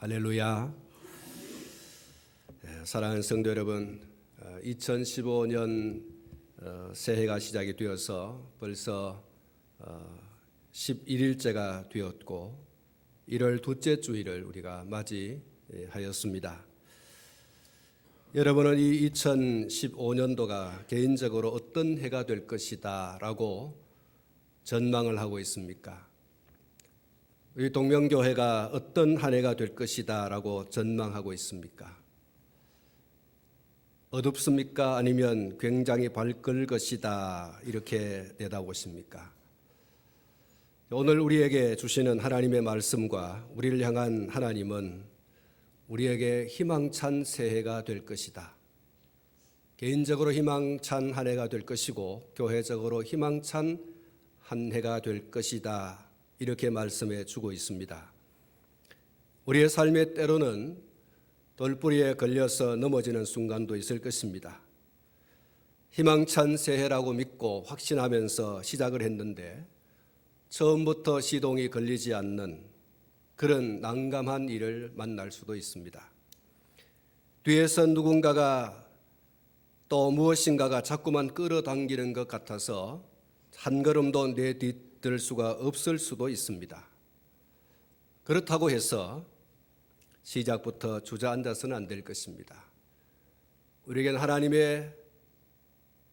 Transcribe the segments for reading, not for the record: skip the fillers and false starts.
할렐루야. 사랑하는 성도 여러분, 2015년 새해가 시작이 되어서 벌써 11일째가 되었고 1월 둘째 주일을 우리가 맞이하였습니다. 여러분은 이 2015년도가 개인적으로 어떤 해가 될 것이다 라고 전망을 하고 있습니까? 우리 동명교회가 어떤 한 해가 될 것이다 라고 전망하고 있습니까? 어둡습니까? 아니면 굉장히 밝을 것이다 이렇게 내다보십니까? 오늘 우리에게 주시는 하나님의 말씀과 우리를 향한 하나님은 우리에게 희망찬 새해가 될 것이다. 개인적으로 희망찬 한 해가 될 것이고 교회적으로 희망찬 한 해가 될 것이다. 이렇게 말씀해 주고 있습니다. 우리의 삶의 때로는 돌뿌리에 걸려서 넘어지는 순간도 있을 것입니다. 희망찬 새해라고 믿고 확신하면서 시작을 했는데 처음부터 시동이 걸리지 않는 그런 난감한 일을 만날 수도 있습니다. 뒤에서 누군가가 또 무엇인가가 자꾸만 끌어당기는 것 같아서 한 걸음도 내딛을 수가 없을 수도 있습니다. 그렇다고 해서 시작부터 주저앉아서는 안 될 것입니다. 우리에게는 하나님의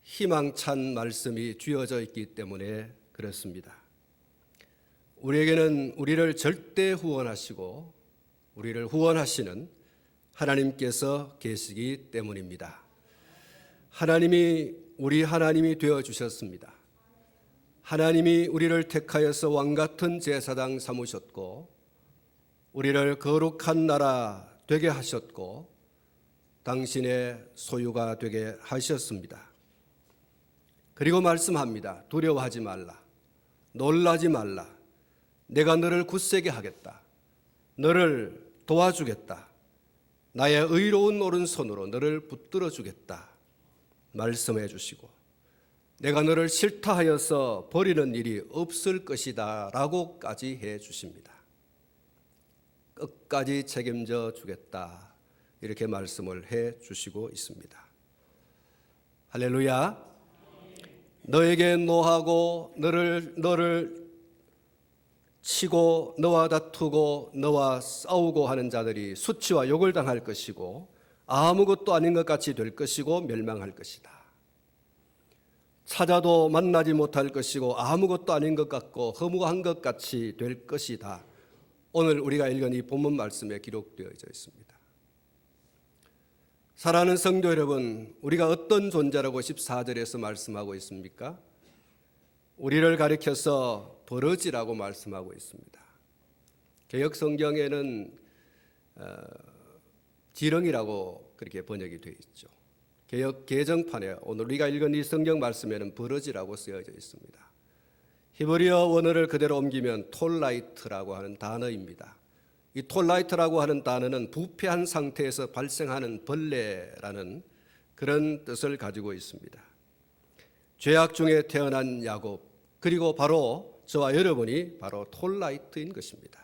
희망찬 말씀이 쥐어져 있기 때문에 그렇습니다. 우리에게는 우리를 절대 후원하시고 우리를 후원하시는 하나님께서 계시기 때문입니다. 하나님이 우리 하나님이 되어주셨습니다. 하나님이 우리를 택하여서 왕같은 제사장 삼으셨고 우리를 거룩한 나라 되게 하셨고 당신의 소유가 되게 하셨습니다. 그리고 말씀합니다. 두려워하지 말라. 놀라지 말라. 내가 너를 굳세게 하겠다. 너를 도와주겠다. 나의 의로운 오른손으로 너를 붙들어 주겠다. 말씀해 주시고 내가 너를 싫다 하여서 버리는 일이 없을 것이다 라고까지 해 주십니다. 끝까지 책임져 주겠다 이렇게 말씀을 해 주시고 있습니다. 할렐루야. 너에게 노하고 너를 치고 너와 다투고 너와 싸우고 하는 자들이 수치와 욕을 당할 것이고 아무것도 아닌 것 같이 될 것이고 멸망할 것이다. 찾아도 만나지 못할 것이고 아무것도 아닌 것 같고 허무한 것 같이 될 것이다. 오늘 우리가 읽은 이 본문 말씀에 기록되어져 있습니다. 사랑하는 성도 여러분, 우리가 어떤 존재라고 14절에서 말씀하고 있습니까? 우리를 가리켜서 버러지라고 말씀하고 있습니다. 개역 성경에는 지렁이라고 그렇게 번역이 되어 있죠. 개역 개정판에 오늘 우리가 읽은 이 성경 말씀에는 버러지라고 쓰여져 있습니다. 히브리어 원어를 그대로 옮기면 톨라이트라고 하는 단어입니다. 이 톨라이트라고 하는 단어는 부패한 상태에서 발생하는 벌레라는 그런 뜻을 가지고 있습니다. 죄악 중에 태어난 야곱, 그리고 바로 저와 여러분이 바로 톨라이트인 것입니다.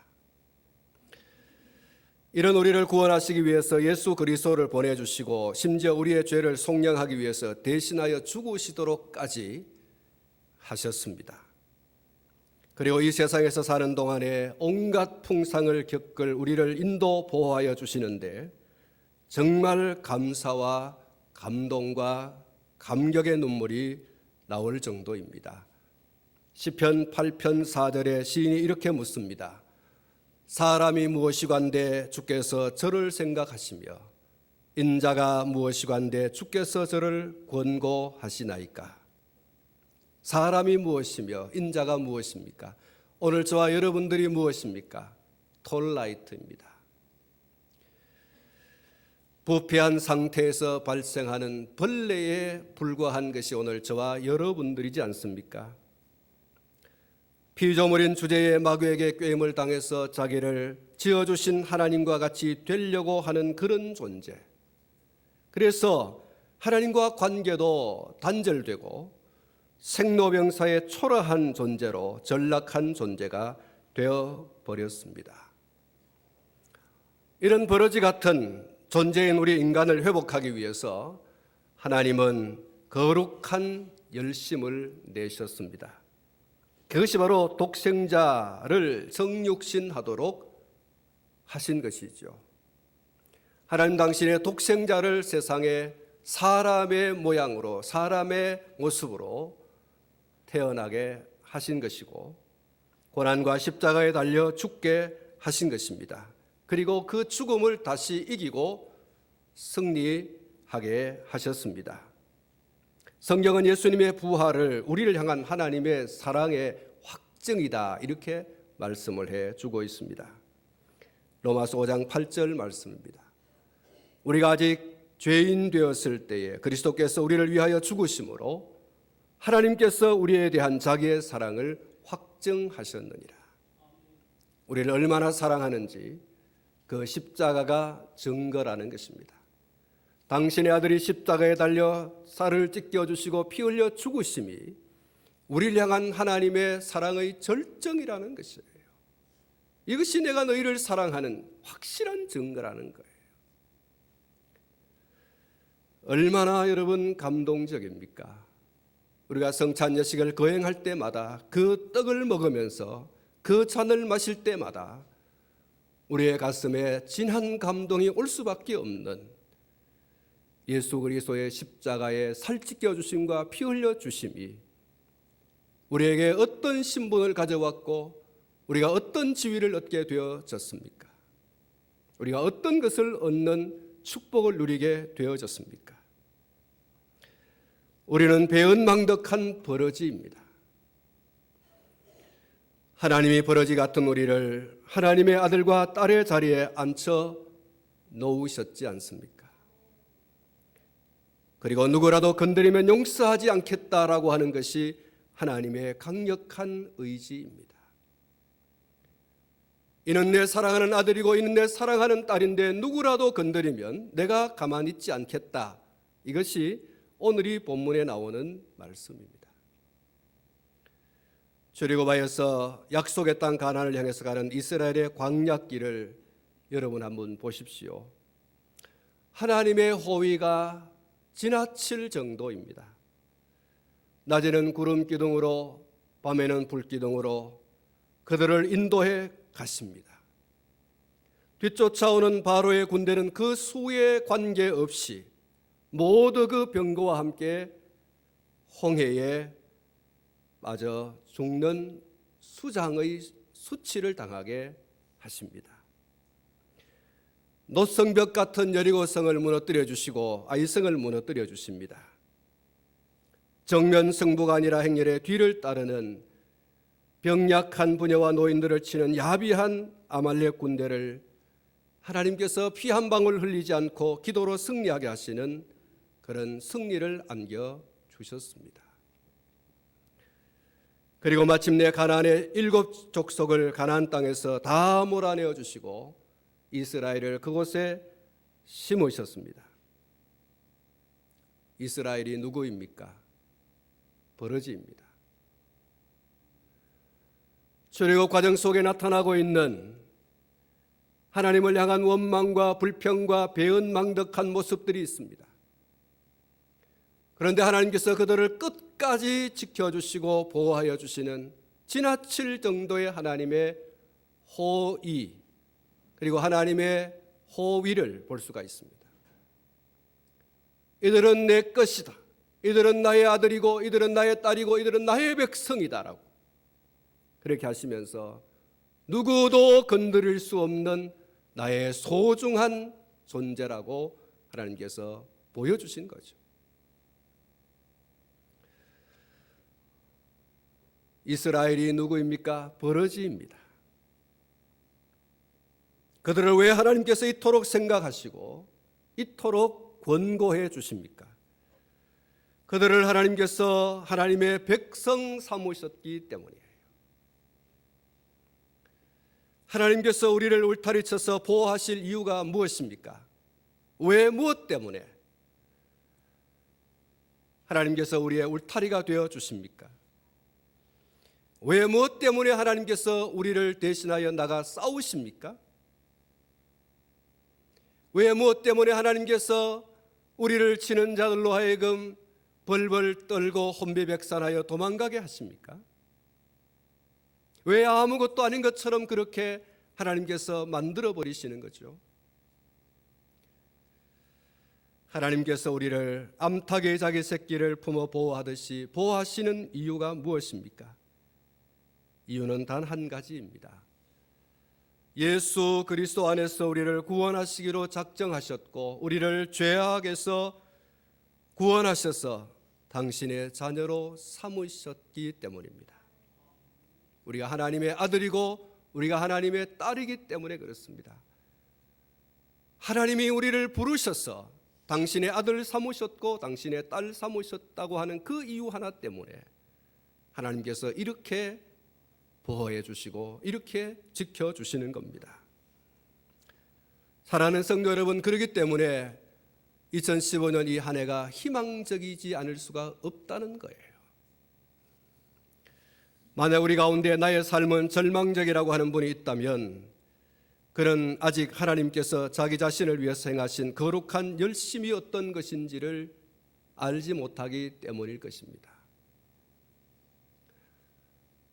이런 우리를 구원하시기 위해서 예수 그리스도를 보내주시고 심지어 우리의 죄를 속량하기 위해서 대신하여 죽으시도록까지 하셨습니다. 그리고 이 세상에서 사는 동안에 온갖 풍상을 겪을 우리를 인도 보호하여 주시는데 정말 감사와 감동과 감격의 눈물이 나올 정도입니다. 시편 8편 4절에 시인이 이렇게 묻습니다. 사람이 무엇이관데 주께서 저를 생각하시며 인자가 무엇이관데 주께서 저를 권고하시나이까. 사람이 무엇이며 인자가 무엇입니까? 오늘 저와 여러분들이 무엇입니까? 톨라이트입니다. 부패한 상태에서 발생하는 벌레에 불과한 것이 오늘 저와 여러분들이지 않습니까? 피조물인 주제의 마귀에게 꾀임을 당해서 자기를 지어주신 하나님과 같이 되려고 하는 그런 존재. 그래서 하나님과 관계도 단절되고 생로병사의 초라한 존재로 전락한 존재가 되어버렸습니다. 이런 버러지 같은 존재인 우리 인간을 회복하기 위해서 하나님은 거룩한 열심을 내셨습니다. 그것이 바로 독생자를 성육신하도록 하신 것이죠. 하나님 당신의 독생자를 세상에 사람의 모양으로, 사람의 모습으로 태어나게 하신 것이고, 고난과 십자가에 달려 죽게 하신 것입니다. 그리고 그 죽음을 다시 이기고 승리하게 하셨습니다. 성경은 예수님의 부활을 우리를 향한 하나님의 사랑의 확증이다, 이렇게 말씀을 해주고 있습니다. 로마서 5장 8절 말씀입니다. 우리가 아직 죄인 되었을 때에 그리스도께서 우리를 위하여 죽으심으로 하나님께서 우리에 대한 자기의 사랑을 확증하셨느니라. 우리를 얼마나 사랑하는지 그 십자가가 증거라는 것입니다. 당신의 아들이 십자가에 달려 쌀을 찢겨주시고 피 흘려 죽으심이 우리를 향한 하나님의 사랑의 절정이라는 것이에요. 이것이 내가 너희를 사랑하는 확실한 증거라는 거예요. 얼마나 여러분 감동적입니까? 우리가 성찬 예식을 거행할 때마다 그 떡을 먹으면서 그 잔을 마실 때마다 우리의 가슴에 진한 감동이 올 수밖에 없는 예수 그리스도의 십자가에 살찢겨 주심과 피 흘려 주심이 우리에게 어떤 신분을 가져왔고 우리가 어떤 지위를 얻게 되어졌습니까? 우리가 어떤 것을 얻는 축복을 누리게 되어졌습니까? 우리는 배은망덕한 버러지입니다. 하나님이 버러지 같은 우리를 하나님의 아들과 딸의 자리에 앉혀 놓으셨지 않습니까? 그리고 누구라도 건드리면 용서하지 않겠다라고 하는 것이 하나님의 강력한 의지입니다. 이는 내 사랑하는 아들이고 이는 내 사랑하는 딸인데 누구라도 건드리면 내가 가만히 있지 않겠다. 이것이 오늘 이 본문에 나오는 말씀입니다. 출애굽하여서 약속의 땅 가나안을 향해서 가는 이스라엘의 광야길을 여러분 한번 보십시오. 하나님의 호위가 지나칠 정도입니다. 낮에는 구름 기둥으로 밤에는 불 기둥으로 그들을 인도해 가십니다. 뒤쫓아오는 바로의 군대는 그 수에 관계없이 모두 그 병거와 함께 홍해에 빠져 죽는 수장의 수치를 당하게 하십니다. 노성벽 같은 여리고성을 무너뜨려 주시고 아이성을 무너뜨려 주십니다. 정면 승부가 아니라 행렬의 뒤를 따르는 병약한 부녀와 노인들을 치는 야비한 아말렉 군대를 하나님께서 피 한 방울 흘리지 않고 기도로 승리하게 하시는 그런 승리를 안겨주셨습니다. 그리고 마침내 가나안의 7 족속을 가나안 땅에서 다 몰아내어 주시고 이스라엘을 그곳에 심으셨습니다. 이스라엘이 누구입니까? 버러지입니다. 출애굽 과정 속에 나타나고 있는 하나님을 향한 원망과 불평과 배은망덕한 모습들이 있습니다. 그런데 하나님께서 그들을 끝까지 지켜주시고 보호하여 주시는 지나칠 정도의 하나님의 호의 그리고 하나님의 호위를 볼 수가 있습니다. 이들은 내 것이다. 이들은 나의 아들이고 이들은 나의 딸이고 이들은 나의 백성이다라고 그렇게 하시면서 누구도 건드릴 수 없는 나의 소중한 존재라고 하나님께서 보여주신 거죠. 이스라엘이 누구입니까? 버러지입니다. 그들을 왜 하나님께서 이토록 생각하시고 이토록 권고해 주십니까? 그들을 하나님께서 하나님의 백성 삼으셨기 때문이에요. 하나님께서 우리를 울타리 쳐서 보호하실 이유가 무엇입니까? 왜 무엇 때문에 하나님께서 우리의 울타리가 되어 주십니까? 왜 무엇 때문에 하나님께서 우리를 대신하여 나가 싸우십니까? 왜 무엇 때문에 하나님께서 우리를 치는 자들로 하여금 벌벌 떨고 혼비백산하여 도망가게 하십니까? 왜 아무것도 아닌 것처럼 그렇게 하나님께서 만들어 버리시는 거죠? 하나님께서 우리를 암탉의 자기 새끼를 품어 보호하듯이 보호하시는 이유가 무엇입니까? 이유는 단 한 가지입니다. 예수 그리스도 안에서 우리를 구원하시기로 작정하셨고 우리를 죄악에서 구원하셔서 당신의 자녀로 삼으셨기 때문입니다. 우리가 하나님의 아들이고 우리가 하나님의 딸이기 때문에 그렇습니다. 하나님이 우리를 부르셔서 당신의 아들 삼으셨고 당신의 딸 삼으셨다고 하는 그 이유 하나 때문에 하나님께서 이렇게 보호해 주시고 이렇게 지켜주시는 겁니다. 사랑하는 성도 여러분, 그렇기 때문에 2015년 이 한 해가 희망적이지 않을 수가 없다는 거예요. 만약 우리 가운데 나의 삶은 절망적이라고 하는 분이 있다면 그는 아직 하나님께서 자기 자신을 위해서 행하신 거룩한 열심이 어떤 것인지를 알지 못하기 때문일 것입니다.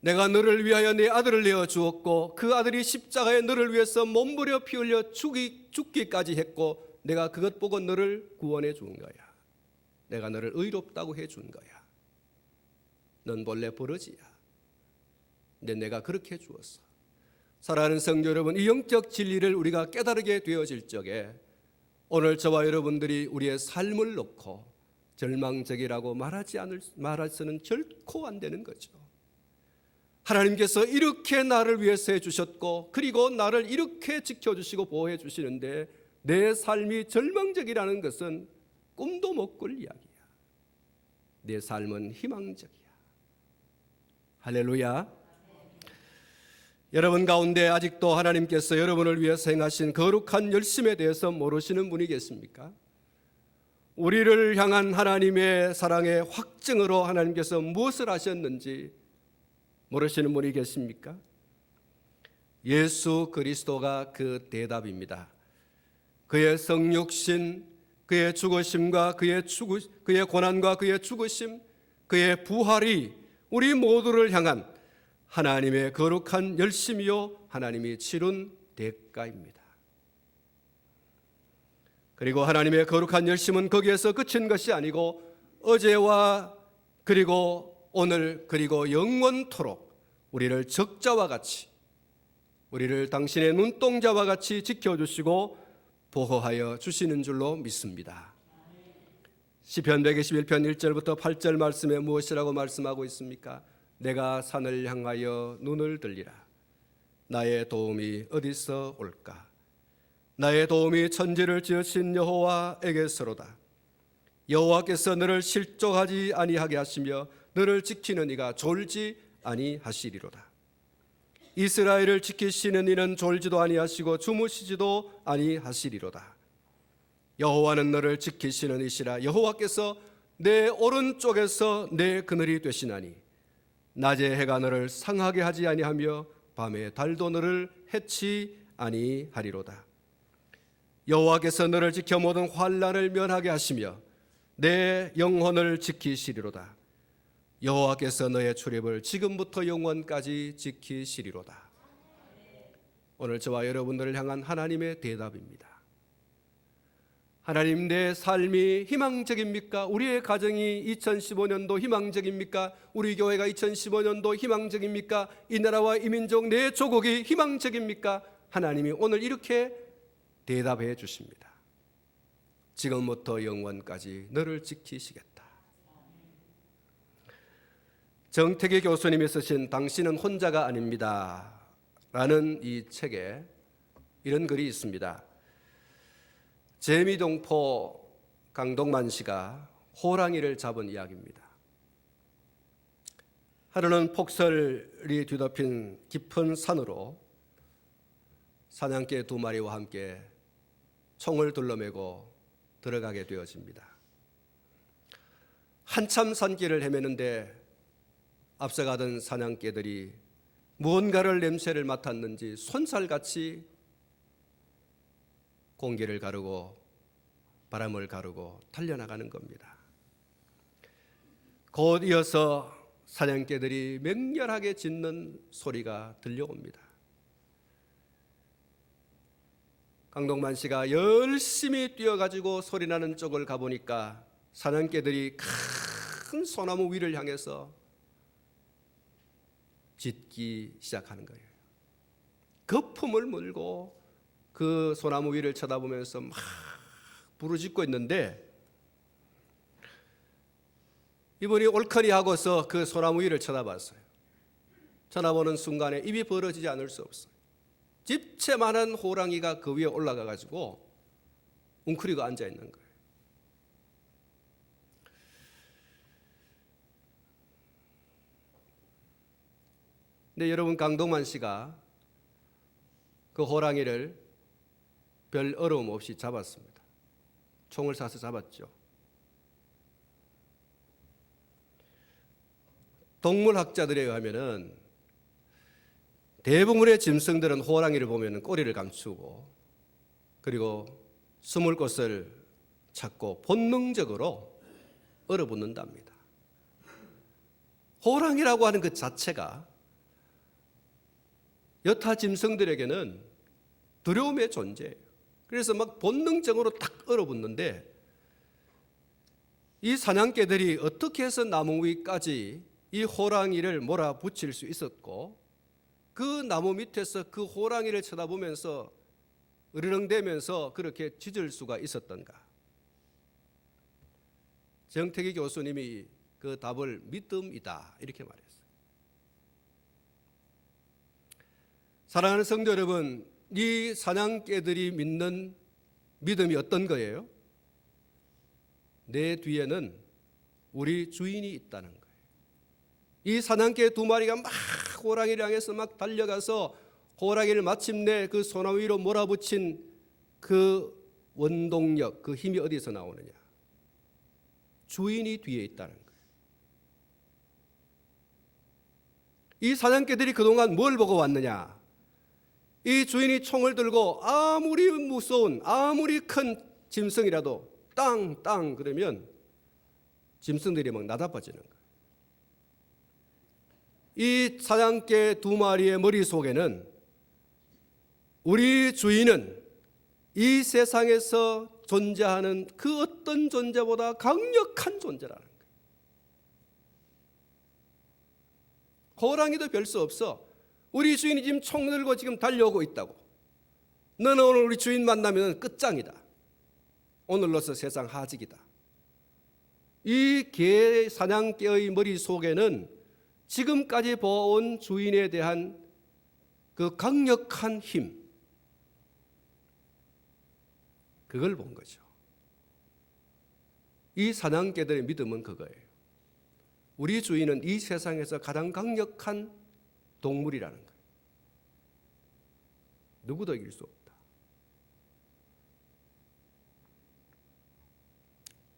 내가 너를 위하여 내 아들을 내어 주었고 그 아들이 십자가에 너를 위해서 몸부려 피 흘려 죽기까지 했고 내가 그것 보고 너를 구원해 준 거야. 내가 너를 의롭다고 해 준 거야. 넌 본래 버러지야. 근데 내가 그렇게 해 주었어. 사랑하는 성도 여러분, 이 영적 진리를 우리가 깨달게 되어질 적에 오늘 저와 여러분들이 우리의 삶을 놓고 절망적이라고 말해서는 결코 안 되는 거죠. 하나님께서 이렇게 나를 위해서 해주셨고 그리고 나를 이렇게 지켜주시고 보호해 주시는데 내 삶이 절망적이라는 것은 꿈도 못 꿀 이야기야. 내 삶은 희망적이야. 할렐루야. 여러분 가운데 아직도 하나님께서 여러분을 위해서 행하신 거룩한 열심에 대해서 모르시는 분이 계십니까? 우리를 향한 하나님의 사랑의 확증으로 하나님께서 무엇을 하셨는지 모르시는 분이 계십니까? 예수 그리스도가 그 대답입니다. 그의 성육신, 그의 죽으심과 그의 고난과 그의 죽으심, 그의 부활이 우리 모두를 향한 하나님의 거룩한 열심이요 하나님이 치른 대가입니다. 그리고 하나님의 거룩한 열심은 거기에서 그친 것이 아니고 어제와 그리고 오늘 그리고 영원토록 우리를 적자와 같이 우리를 당신의 눈동자와 같이 지켜주시고 보호하여 주시는 줄로 믿습니다. 시편 121편 1절부터 8절 말씀에 무엇이라고 말씀하고 있습니까? 내가 산을 향하여 눈을 들리라. 나의 도움이 어디서 올까? 나의 도움이 천지를 지으신 여호와에게서로다. 여호와께서 너를 실족하지 아니하게 하시며 너를 지키는 이가 졸지 아니하시리로다. 이스라엘을 지키시는 이는 졸지도 아니하시고 주무시지도 아니하시리로다. 여호와는 너를 지키시는 이시라. 여호와께서 내 오른쪽에서 내 그늘이 되시나니 낮에 해가 너를 상하게 하지 아니하며 밤에 달도 너를 해치 아니하리로다. 여호와께서 너를 지켜 모든 환난을 면하게 하시며 내 영혼을 지키시리로다. 여호와께서 너의 출입을 지금부터 영원까지 지키시리로다. 오늘 저와 여러분들을 향한 하나님의 대답입니다. 하나님, 내 삶이 희망적입니까? 우리의 가정이 2015년도 희망적입니까? 우리 교회가 2015년도 희망적입니까? 이 나라와 이 민족, 내 조국이 희망적입니까? 하나님이 오늘 이렇게 대답해 주십니다. 지금부터 영원까지 너를 지키시겠다. 정태기 교수님이 쓰신 당신은 혼자가 아닙니다 라는 이 책에 이런 글이 있습니다. 재미동포 강동만 씨가 호랑이를 잡은 이야기입니다. 하루는 폭설이 뒤덮인 깊은 산으로 사냥개 2마리와 함께 총을 둘러매고 들어가게 되어집니다. 한참 산길을 헤매는데 앞서가던 사냥개들이 무언가를 냄새를 맡았는지 손살같이 공기를 가르고 바람을 가르고 달려나가는 겁니다. 곧 이어서 사냥개들이 맹렬하게 짖는 소리가 들려옵니다. 강동만 씨가 열심히 뛰어가지고 소리나는 쪽을 가보니까 사냥개들이 큰 소나무 위를 향해서 짖기 시작하는 거예요. 거품을 물고 그 소나무 위를 쳐다보면서 막 부르짖고 있는데, 이분이 옳거니 하고서 그 소나무 위를 쳐다봤어요. 쳐다보는 순간에 입이 벌어지지 않을 수 없어요. 집채만한 호랑이가 그 위에 올라가 가지고 웅크리고 앉아 있는 거예요. 근데 여러분, 강동만 씨가 그 호랑이를 별 어려움 없이 잡았습니다. 총을 쏴서 잡았죠. 동물학자들에 의하면은 대부분의 짐승들은 호랑이를 보면 꼬리를 감추고 그리고 숨을 곳을 찾고 본능적으로 얼어붙는답니다. 호랑이라고 하는 그 자체가 여타 짐승들에게는 두려움의 존재예요. 그래서 막 본능적으로 딱 얼어붙는데, 이 사냥개들이 어떻게 해서 나무 위까지 이 호랑이를 몰아붙일 수 있었고, 그 나무 밑에서 그 호랑이를 쳐다보면서 으르렁대면서 그렇게 짖을 수가 있었던가? 정태기 교수님이 그 답을 믿음이다 이렇게 말했어요. 사랑하는 성도 여러분, 이 사냥개들이 믿는 믿음이 어떤 거예요? 내 뒤에는 우리 주인이 있다는 거예요. 이 사냥개 두 마리가 막 호랑이를 향해서 막 달려가서 호랑이를 마침내 그 소나무 위로 몰아붙인 그 원동력, 그 힘이 어디서 나오느냐? 주인이 뒤에 있다는 거예요. 이 사냥개들이 그동안 뭘 보고 왔느냐? 이 주인이 총을 들고 아무리 무서운, 아무리 큰 짐승이라도 땅 그러면 짐승들이 막 나다빠지는 거예요. 이 사냥개 두 마리의 머릿속에는 우리 주인은 이 세상에서 존재하는 그 어떤 존재보다 강력한 존재라는 거예요. 호랑이도 별 수 없어. 우리 주인이 지금 총 들고 지금 달려오고 있다고. 너는 오늘 우리 주인 만나면 끝장이다. 오늘로서 세상 하직이다. 이 개 사냥개의 머릿속에는 지금까지 보아온 주인에 대한 그 강력한 힘, 그걸 본 거죠. 이 사냥개들의 믿음은 그거예요. 우리 주인은 이 세상에서 가장 강력한 동물이라는 거예요. 누구도 이길 수 없다.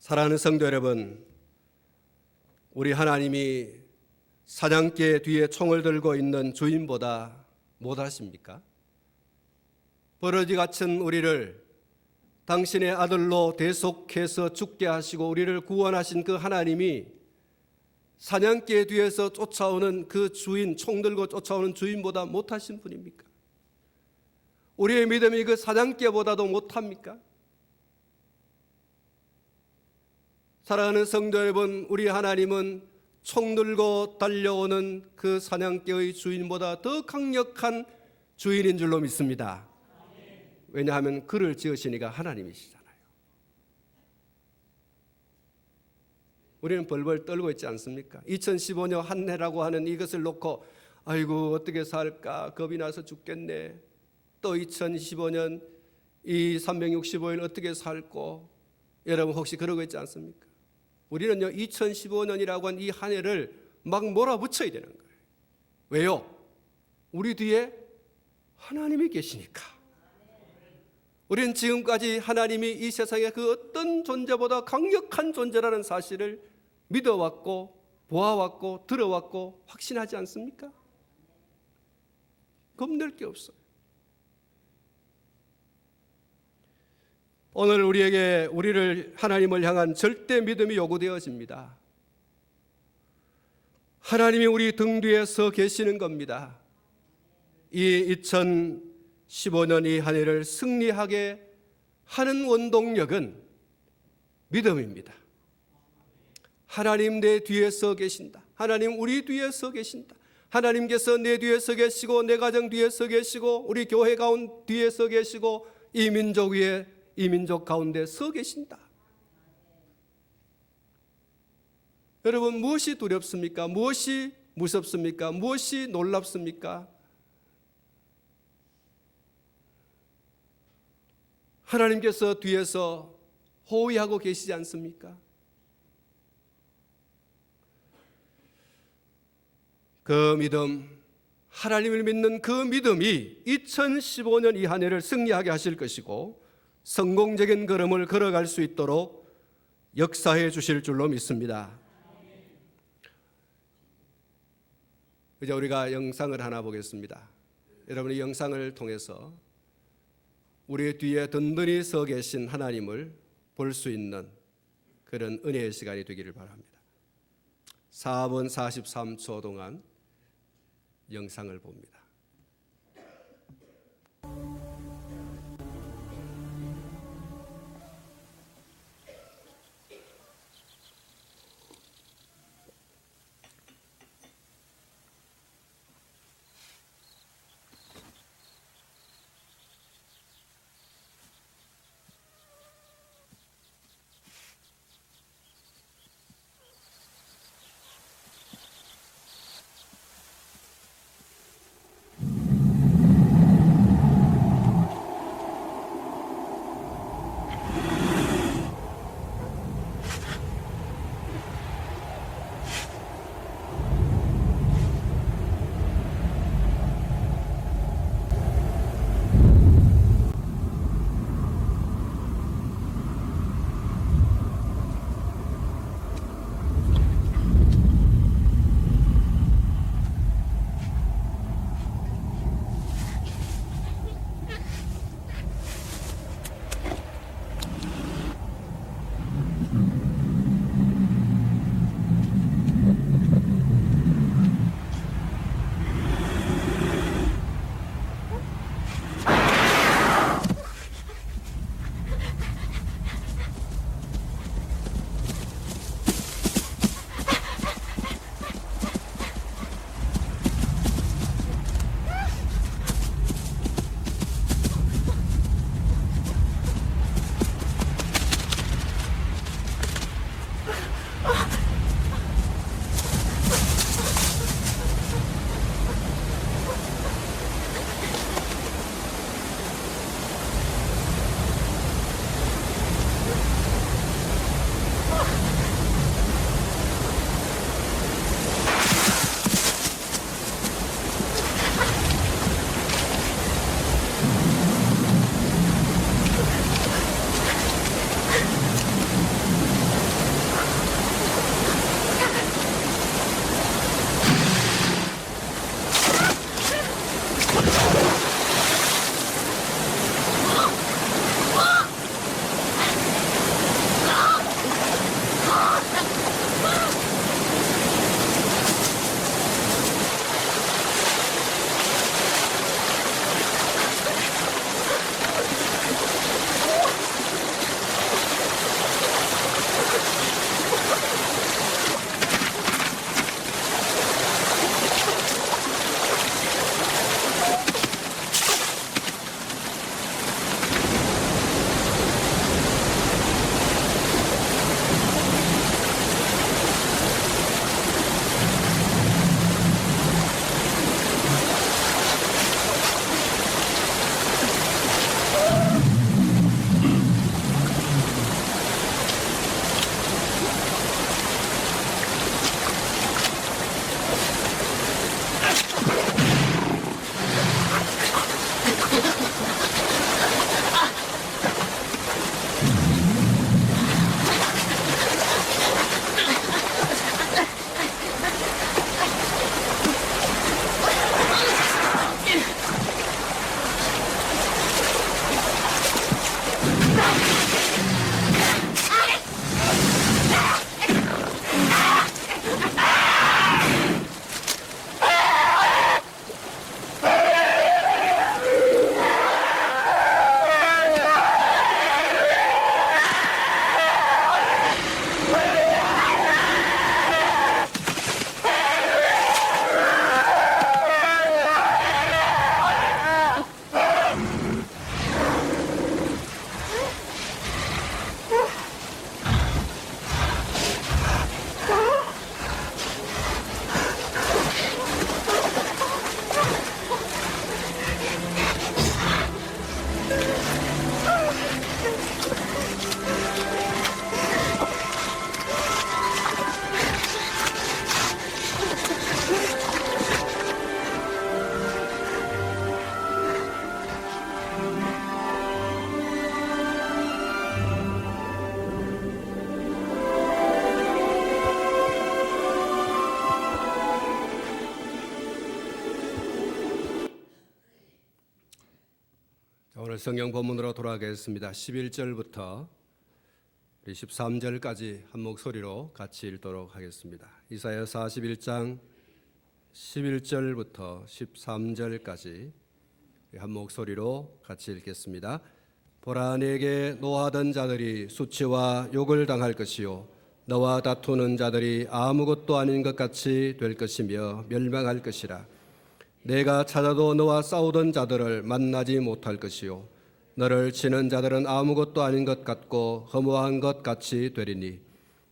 사랑하는 성도 여러분, 우리 하나님이 사냥개 뒤에 총을 들고 있는 주인보다 못하십니까? 버러지 같은 우리를 당신의 아들로 대속해서 죽게 하시고 우리를 구원하신 그 하나님이 사냥개 뒤에서 쫓아오는 그 주인, 총 들고 쫓아오는 주인보다 못하신 분입니까? 우리의 믿음이 그 사냥개보다도 못합니까? 사랑하는 성도 여러분, 우리 하나님은 총 들고 달려오는 그 사냥개의 주인보다 더 강력한 주인인 줄로 믿습니다. 왜냐하면 그를 지으시니까 하나님이시잖아요. 우리는 벌벌 떨고 있지 않습니까? 2015년 한 해라고 하는 이것을 놓고 아이고 어떻게 살까, 겁이 나서 죽겠네. 또 2015년 이 365일 어떻게 살고, 여러분 혹시 그러고 있지 않습니까? 우리는요 2015년이라고 한 이 한 해를 막 몰아붙여야 되는 거예요. 왜요? 우리 뒤에 하나님이 계시니까. 우리는 지금까지 하나님이 이 세상의 그 어떤 존재보다 강력한 존재라는 사실을 믿어왔고 보아왔고 들어왔고 확신하지 않습니까? 겁낼 게 없어요. 오늘 우리를 하나님을 향한 절대 믿음이 요구되어집니다. 하나님이 우리 등 뒤에 서 계시는 겁니다. 이 2015년 이 한 해를 승리하게 하는 원동력은 믿음입니다. 하나님 내 뒤에 서 계신다. 하나님 우리 뒤에 서 계신다. 하나님께서 내 뒤에 서 계시고 내 가정 뒤에 서 계시고 우리 교회 가운 뒤에 서 계시고 이 민족 위에 이 민족 가운데 서 계신다. 여러분, 무엇이 두렵습니까? 무엇이 무섭습니까? 무엇이 놀랍습니까? 하나님께서 뒤에서 호위하고 계시지 않습니까? 그 믿음, 하나님을 믿는 그 믿음이 2015년 이 한 해를 승리하게 하실 것이고 성공적인 걸음을 걸어갈 수 있도록 역사해 주실 줄로 믿습니다. 이제 우리가 영상을 하나 보겠습니다. 여러분, 이 영상을 통해서 우리 뒤에 든든히 서 계신 하나님을 볼 수 있는 그런 은혜의 시간이 되기를 바랍니다. 4분 43초 동안 영상을 봅니다. 아! 성경 본문으로 돌아가겠습니다. 11절부터 13절까지 한 목소리로 같이 읽도록 하겠습니다. 이사야 41장 11절부터 13절까지 한 목소리로 같이 읽겠습니다. 보라, 내게 노하던 자들이 수치와 욕을 당할 것이요 너와 다투는 자들이 아무것도 아닌 것 같이 될 것이며 멸망할 것이라. 내가 찾아도 너와 싸우던 자들을 만나지 못할 것이요 너를 치는 자들은 아무것도 아닌 것 같고 허무한 것 같이 되리니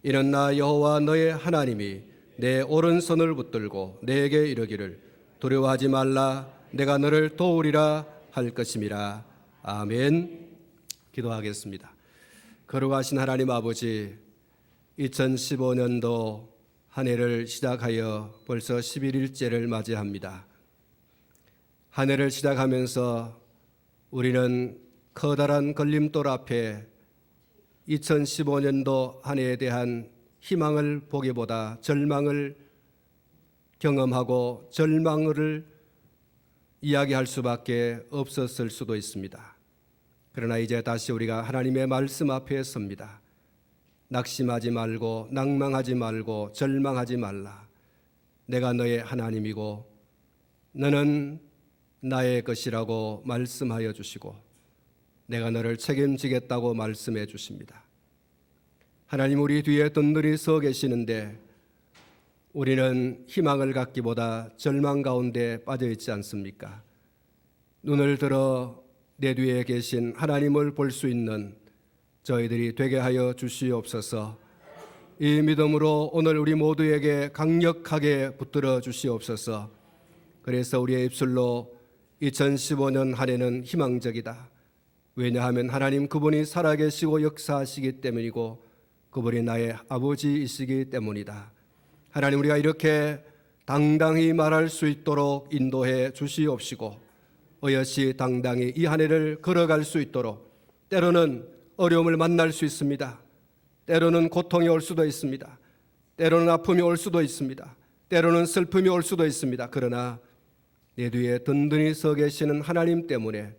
이는 나 여호와 너의 하나님이 내 오른손을 붙들고 내게 이르기를 두려워하지 말라, 내가 너를 도우리라 할 것임이라. 아멘. 기도하겠습니다. 거룩하신 하나님 아버지, 2015년도 한 해를 시작하여 벌써 11일째를 맞이합니다. 한 해를 시작하면서 우리는 커다란 걸림돌 앞에 2015년도 한 해에 대한 희망을 보기보다 절망을 경험하고 절망을 이야기할 수밖에 없었을 수도 있습니다. 그러나 이제 다시 우리가 하나님의 말씀 앞에 섭니다. 낙심하지 말고 낭망하지 말고 절망하지 말라. 내가 너의 하나님이고 너는 나의 것이라고 말씀하여 주시고 내가 너를 책임지겠다고 말씀해 주십니다. 하나님, 우리 뒤에 든든히 서 계시는데 우리는 희망을 갖기보다 절망 가운데 빠져 있지 않습니까? 눈을 들어 내 뒤에 계신 하나님을 볼 수 있는 저희들이 되게 하여 주시옵소서. 이 믿음으로 오늘 우리 모두에게 강력하게 붙들어 주시옵소서. 그래서 우리의 입술로 2015년 한 해는 희망적이다. 왜냐하면 하나님 그분이 살아계시고 역사하시기 때문이고 그분이 나의 아버지이시기 때문이다. 하나님, 우리가 이렇게 당당히 말할 수 있도록 인도해 주시옵시고 어여시 당당히 이 한 해를 걸어갈 수 있도록, 때로는 어려움을 만날 수 있습니다. 때로는 고통이 올 수도 있습니다. 때로는 아픔이 올 수도 있습니다. 때로는 슬픔이 올 수도 있습니다. 그러나 내 뒤에 든든히 서 계시는 하나님 때문에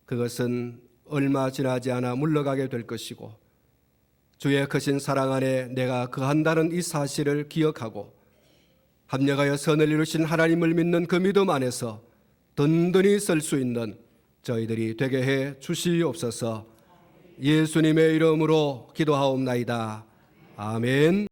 그것은 얼마 지나지 않아 물러가게 될 것이고 주의 크신 사랑 안에 내가 거한다는 이 사실을 기억하고 합력하여 선을 이루신 하나님을 믿는 그 믿음 안에서 든든히 설 수 있는 저희들이 되게 해 주시옵소서. 예수님의 이름으로 기도하옵나이다. 아멘.